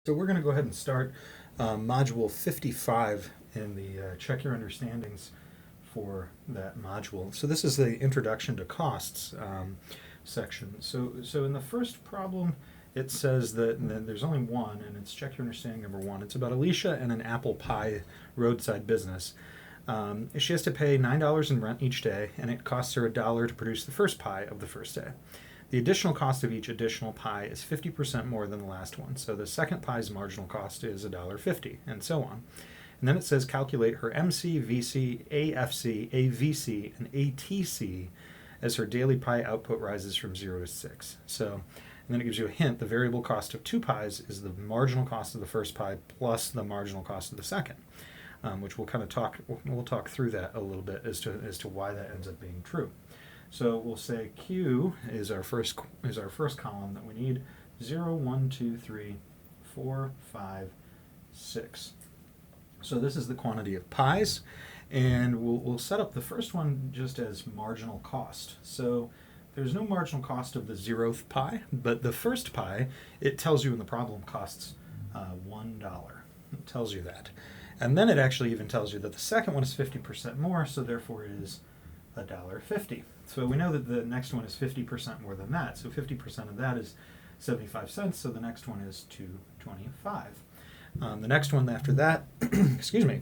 So we're going to go ahead and start module 55 in the check your understandings for that module. So this is the introduction to costs section. So in the first problem, it says that there's only one, and it's check your understanding number one. It's about Alicia and an apple pie roadside business. She has to pay $9 in rent each day, and it costs her $1 to produce the first pie of the first day. The additional cost of each additional pie is 50% more than the last one. So the second pie's marginal cost is $1.50, and so on. And then it says calculate her MC, VC, AFC, AVC, and ATC as her daily pie output rises from 0 to 6. So, and then it gives you a hint. The variable cost of two pies is the marginal cost of the first pie plus the marginal cost of the second, which we'll talk through that a little bit as to why that ends up being true. So we'll say Q is our first column that we need. 0, 1, 2, 3, 4, 5, 6. So this is the quantity of pies, and we'll set up the first one just as marginal cost. So there's no marginal cost of the 0th pie, but the first pie, it tells you in the problem, costs $1. It tells you that. And then it actually even tells you that the second one is 50% more, so therefore it is $1.50. So we know that the next one is 50% more than that. So 50% of that is 75 cents. So the next one is $2.25. The next one after that, excuse me,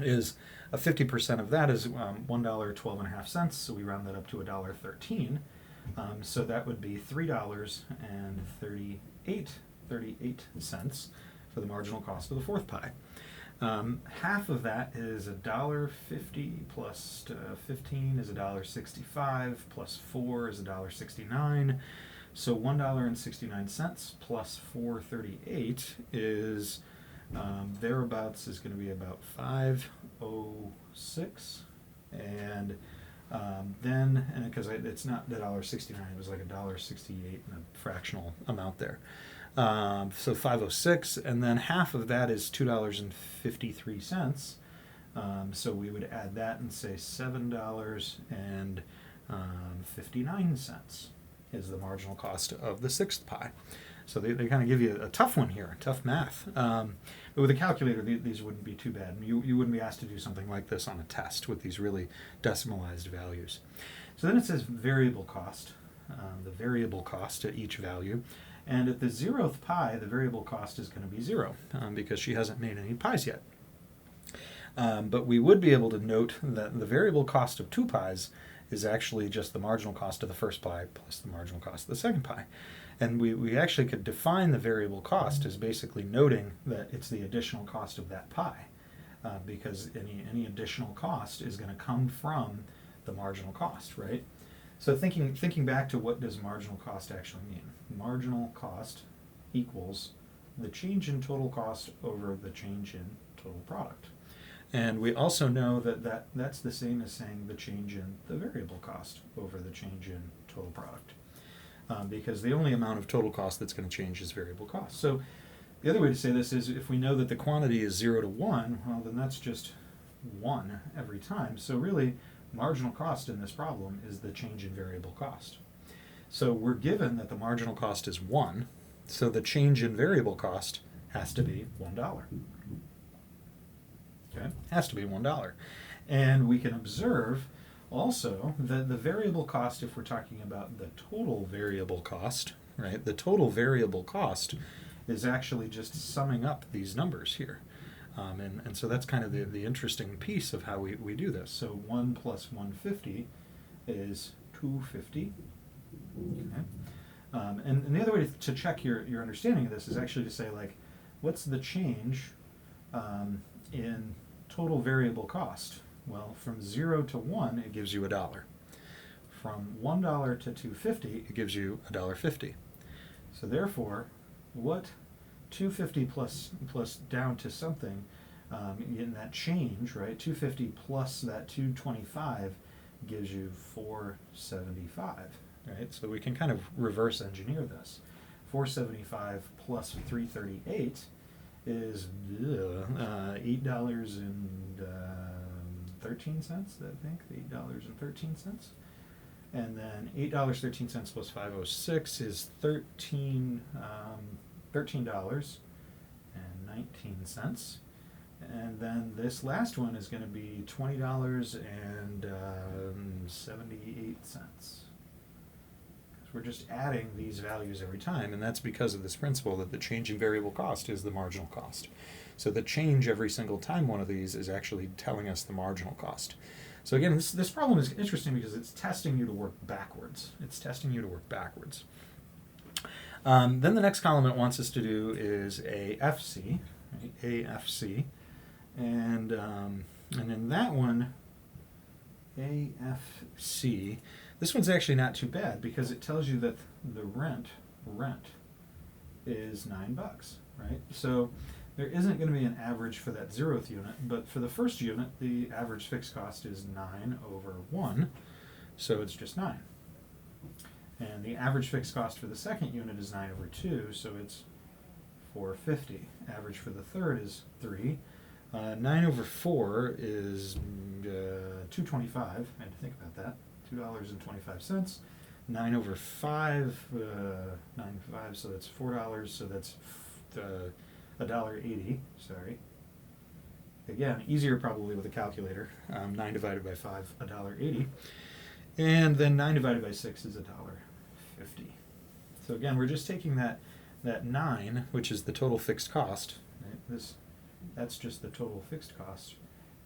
is 50% of that is $1.12.5. So we round that up to $1.13. So that would be $3.38 for the marginal cost of the fourth pie. Half of that is $1.50 plus 15 is $1.65 plus 4 is $1.69. So $1.69 plus 4.38 is thereabouts is going to be about 5.06, and then because it's not $1.69, it was like $1.68 and a fractional amount there. So 506, and then half of that is $2.53. So we would add that and say $7.59 is the marginal cost of the sixth pie. So they kind of give you a tough one here, tough math. But with a calculator, these wouldn't be too bad. You wouldn't be asked to do something like this on a test with these really decimalized values. So then it says variable cost, the variable cost at each value. And at the 0th pie, the variable cost is going to be 0 because she hasn't made any pies yet. But we would be able to note that the variable cost of two pies is actually just the marginal cost of the first pie plus the marginal cost of the second pie. And we actually could define the variable cost as basically noting that it's the additional cost of that pie because any additional cost is going to come from the marginal cost, right? So thinking back to what does marginal cost actually mean? Marginal cost equals the change in total cost over the change in total product. And we also know that's the same as saying the change in the variable cost over the change in total product. Because the only amount of total cost that's going to change is variable cost. So the other way to say this is if we know that the quantity is 0 to 1, well, then that's just 1 every time. So really, marginal cost in this problem is the change in variable cost. So we're given that the marginal cost is 1, so the change in variable cost has to be $1. Okay, has to be $1. And we can observe also that the variable cost, if we're talking about the total variable cost, right, the total variable cost is actually just summing up these numbers here. And so that's kind of the interesting piece of how we do this. So 1 plus 150 is 250. Okay. And the other way to check your understanding of this is actually to say, like, what's the change in total variable cost? Well, from 0 to 1, it gives you $1. From $1 to 250, it gives you $1.50. So therefore, what 250 plus down to something in that change, right? 250 plus that 225 gives you 475, right? So we can kind of reverse engineer this. 475 plus 338 is $8.13, I think, $8.13. And then $8.13 plus 506 is $13. $20.19. And then this last one is going to be $20.78. We're just adding these values every time, and that's because of this principle that the changing variable cost is the marginal cost. So the change every single time one of these is actually telling us the marginal cost. So again, this problem is interesting because it's testing you to work backwards. Then the next column it wants us to do is AFC, right? AFC, and in that one, AFC, this one's actually not too bad because it tells you that the rent is $9, right? So there isn't going to be an average for that 0th unit, but for the first unit, the average fixed cost is 9 over 1, so it's just 9. And the average fixed cost for the second unit is 9 over 2, so it's $4.50. Average for the third is 3. 9 over 4 is $2.25. I had to think about that. $2.25. 9 over 5, 9.5, so that's $4. So that's $1.80. Sorry. Again, easier probably with a calculator. 9 divided by 5, $1.80. And then 9 divided by 6 is $1.50. So again, we're just taking that 9, which is the total fixed cost. Right? That's just the total fixed cost,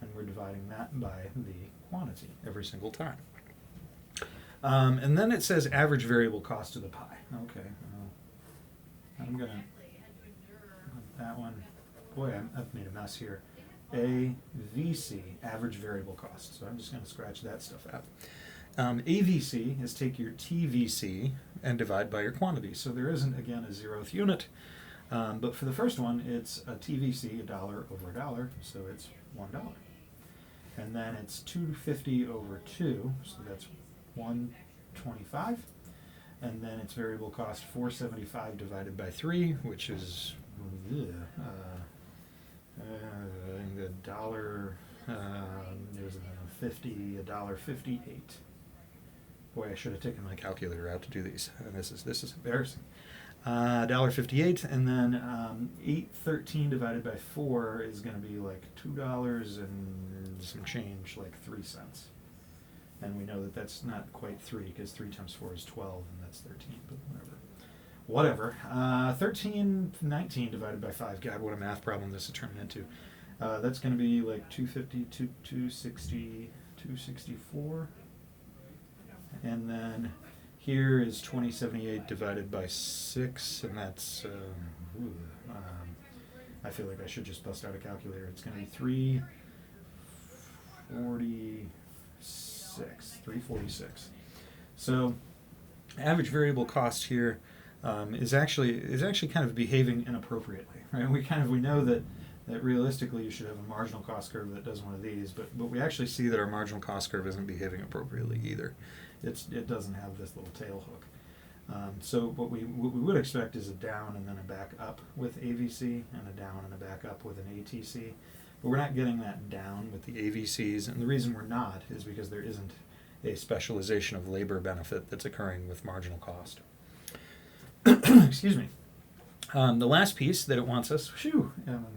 and we're dividing that by the quantity every single time. And then it says average variable cost of the pie. Okay, I'm going to that one. Boy, I've made a mess here. AVC, average variable cost. So I'm just going to scratch that stuff out. AVC is take your TVC and divide by your quantity. So there isn't, again, a 0th unit. But for the first one, it's a TVC, $1 over $1, so it's $1. And then it's 250 over 2, so that's 125. And then it's variable cost 475 divided by 3, which is the dollar. It was $1.58. Boy, I should have taken my calculator out to do these. And this is embarrassing. $1.58, and then 813 divided by 4 is going to be like $2 and some change, like 3 cents. And we know that that's not quite 3 because 3 times 4 is 12, and that's 13. But whatever. 1319 divided by 5. God, what a math problem this is turning into. That's going to be like 250, 260, 264, and then here is 2078 divided by 6, and that's, I feel like I should just bust out a calculator. It's going to be 346. So average variable cost here is actually kind of behaving inappropriately, right? We know that realistically you should have a marginal cost curve that does one of these, but we actually see that our marginal cost curve isn't behaving appropriately either. It doesn't have this little tail hook. So what we would expect is a down and then a back up with AVC, and a down and a back up with an ATC. But we're not getting that down with the AVCs, and the reason we're not is because there isn't a specialization of labor benefit that's occurring with marginal cost. Excuse me. The last piece that it wants us,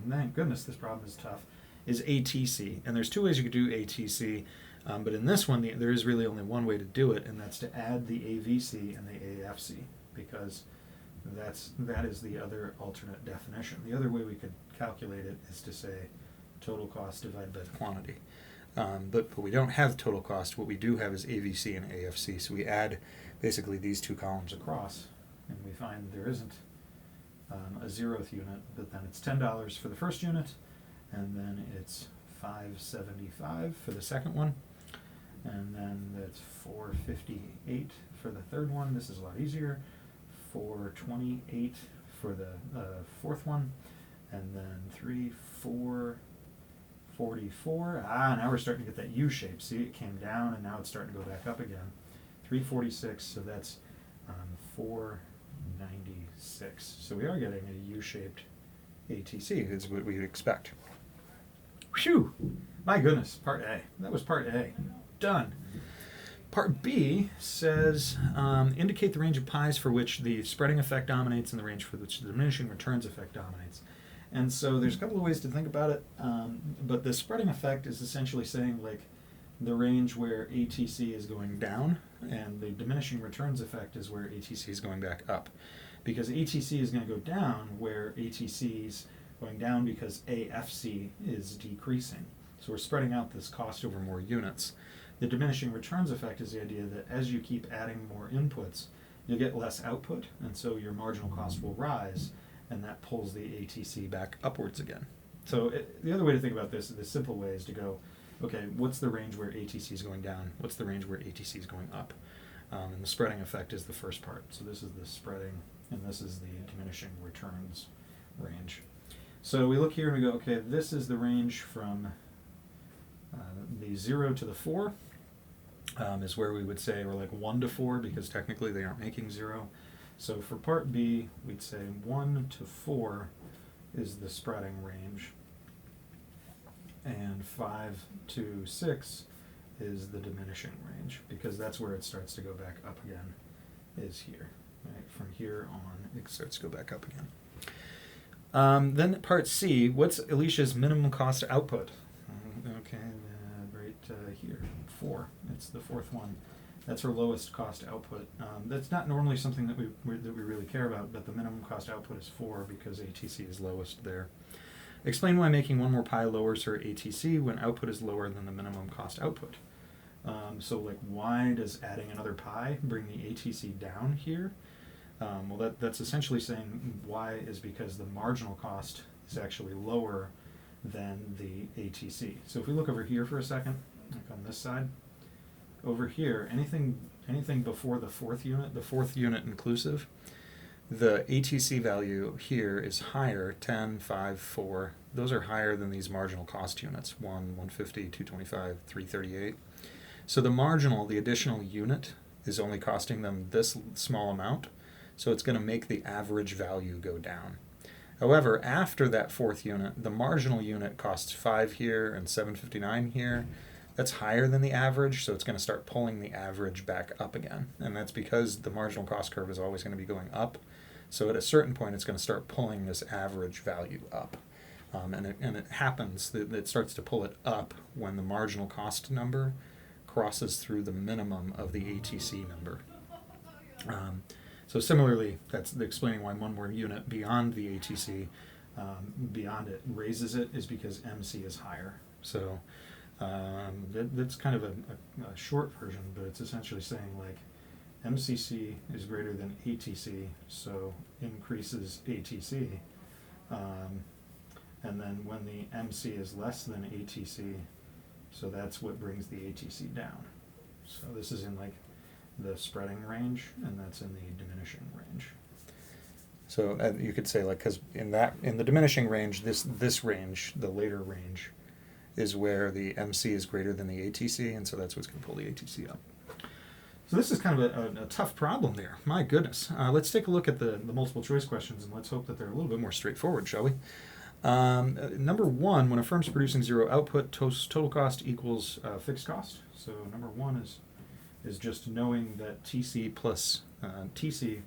thank goodness this problem is tough, is ATC. And there's 2 ways you could do ATC, but in this one there is really only one way to do it, and that's to add the AVC and the AFC, because that is the other alternate definition. The other way we could calculate it is to say total cost divided by the quantity. But we don't have total cost. What we do have is AVC and AFC. So we add basically these 2 columns across, and we find there isn't a 0th unit, but then it's $10 for the first unit, and then it's $5.75 for the second one, and then that's $4.58 for the third one. This is a lot easier. $4.28 for the fourth one, and then $3.44. Now we're starting to get that U shape. See, it came down, and now it's starting to go back up again. $3.46, so that's $4.96. So we are getting a U-shaped ATC, is what we'd expect. Whew! My goodness, part A. That was part A. Done. Part B says, indicate the range of pies for which the spreading effect dominates and the range for which the diminishing returns effect dominates. And so there's a couple of ways to think about it, but the spreading effect is essentially saying like the range where ATC is going down, and the diminishing returns effect is where ATC is going back up. Because ATC is going to go down where ATC is going down because AFC is decreasing. So we're spreading out this cost over more units. The diminishing returns effect is the idea that as you keep adding more inputs, you'll get less output, and so your marginal cost will rise, and that pulls the ATC back upwards again. So the other way to think about this, the simple way, is to go, okay, what's the range where ATC is going down? What's the range where ATC is going up? And the spreading effect is the first part. So this is the spreading, and this is the diminishing returns range. So we look here and we go, okay, this is the range from the 0 to the 4, is where we would say we're like 1 to 4, because technically they aren't making 0. So for part B, we'd say 1 to 4 is the spreading range, and 5 to 6 is the diminishing range, because that's where it starts to go back up again, is here. Right? From here on, it starts to go back up again. Then part C, what's Alicia's minimum cost output? Okay, right here, 4. It's the fourth one. That's her lowest cost output. That's not normally something that we really care about, but the minimum cost output is 4 because ATC is lowest there. Explain why making one more pi lowers her ATC when output is lower than the minimum cost output. So like, why does adding another pi bring the ATC down here? Well, that's essentially saying why is because the marginal cost is actually lower than the ATC. So if we look over here for a second, like on this side, over here, anything before the fourth unit inclusive, the ATC value here is higher, 10, 5, 4. Those are higher than these marginal cost units, 1, 150, 225, 338. So the additional unit is only costing them this small amount, so it's going to make the average value go down. However, after that fourth unit, the marginal unit costs 5 here and 759 here. That's higher than the average, so it's going to start pulling the average back up again. And that's because the marginal cost curve is always going to be going up. So at a certain point, it's going to start pulling this average value up. And it happens that it starts to pull it up when the marginal cost number crosses through the minimum of the ATC number. So similarly, that's explaining why one more unit beyond the ATC, beyond it, raises it, is because MC is higher. So that's kind of a short version, but it's essentially saying like MCC is greater than ATC, so increases ATC. And then when the MC is less than ATC, so that's what brings the ATC down. So this is in like the spreading range, and that's in the diminishing range. So you could say, like, because in the diminishing range, this range, the later range, is where the MC is greater than the ATC, and so that's what's going to pull the ATC up. So this is kind of a tough problem there. My goodness. Let's take a look at the multiple choice questions, and let's hope that they're a little bit more straightforward, shall we? Number 1, when a firm's producing 0 output, total cost equals fixed cost. So number 1 is just knowing that TC plus TC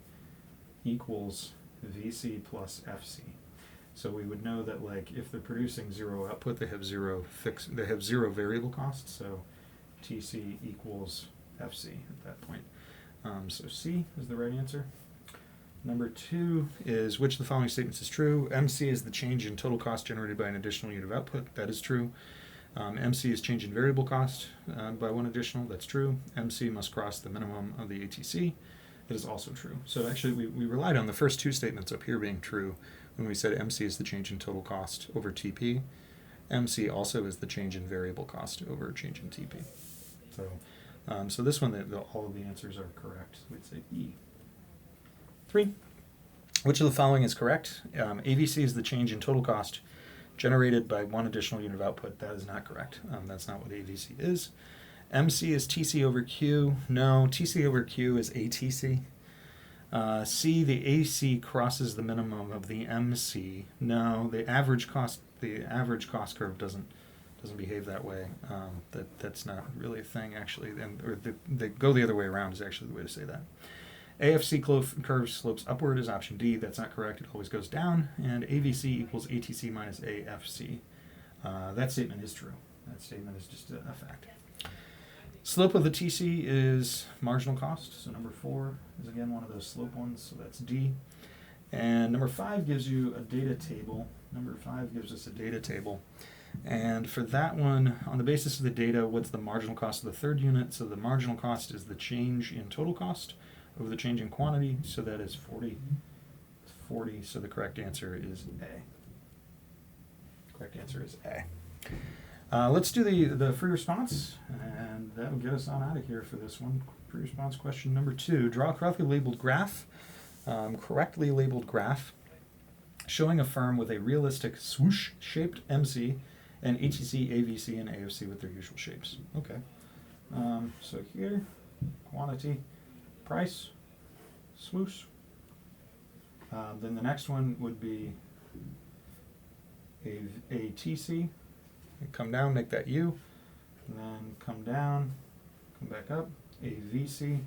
equals VC plus FC. So we would know that, like, if they're producing 0 output, they have zero variable costs. So TC equals FC at that point. So C is the right answer. Number 2 is which of the following statements is true? MC is the change in total cost generated by an additional unit of output. That is true. MC is change in variable cost by one additional. That's true. MC must cross the minimum of the ATC. That is also true. So actually we relied on the first 2 statements up here being true when we said MC is the change in total cost over TP. MC also is the change in variable cost over change in TP. So this one, all of the answers are correct. We'd say E. 3. Which of the following is correct? AVC is the change in total cost generated by one additional unit of output. That is not correct. That's not what AVC is. MC is TC over Q. No, TC over Q is ATC. C, the AC crosses the minimum of the MC. No, the average cost curve doesn't behave that way. That's not really a thing, actually. Or they go the other way around is actually the way to say that. AFC curve slopes upward is option D. That's not correct. It always goes down. And AVC equals ATC minus AFC. That statement is true. That statement is just a fact. Slope of the TC is marginal cost. So number 4 is again one of those slope ones. So that's D. And number 5 gives you a data table. Number 5 gives us a data table. And for that one, on the basis of the data, what's the marginal cost of the third unit? So the marginal cost is the change in total cost over the change in quantity. So that is 40. 40. So the correct answer is A. Correct answer is A. Let's do the free response, and that will get us on out of here for this one. Free response question number 2. Draw a correctly labeled graph showing a firm with a realistic swoosh-shaped MC and ATC, AVC, and AFC with their usual shapes. Okay. So here, quantity, price, swoosh. Then the next one would be a TC. Come down, make that U, and then come down, come back up, a VC,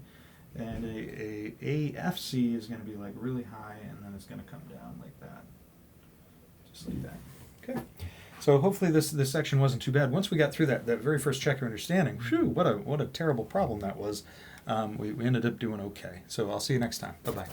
and a AFC is going to be like really high, and then it's going to come down like that, just like that. Okay. So hopefully this section wasn't too bad. Once we got through that very first check your understanding, phew, what a terrible problem that was. We ended up doing okay. So I'll see you next time. Bye-bye.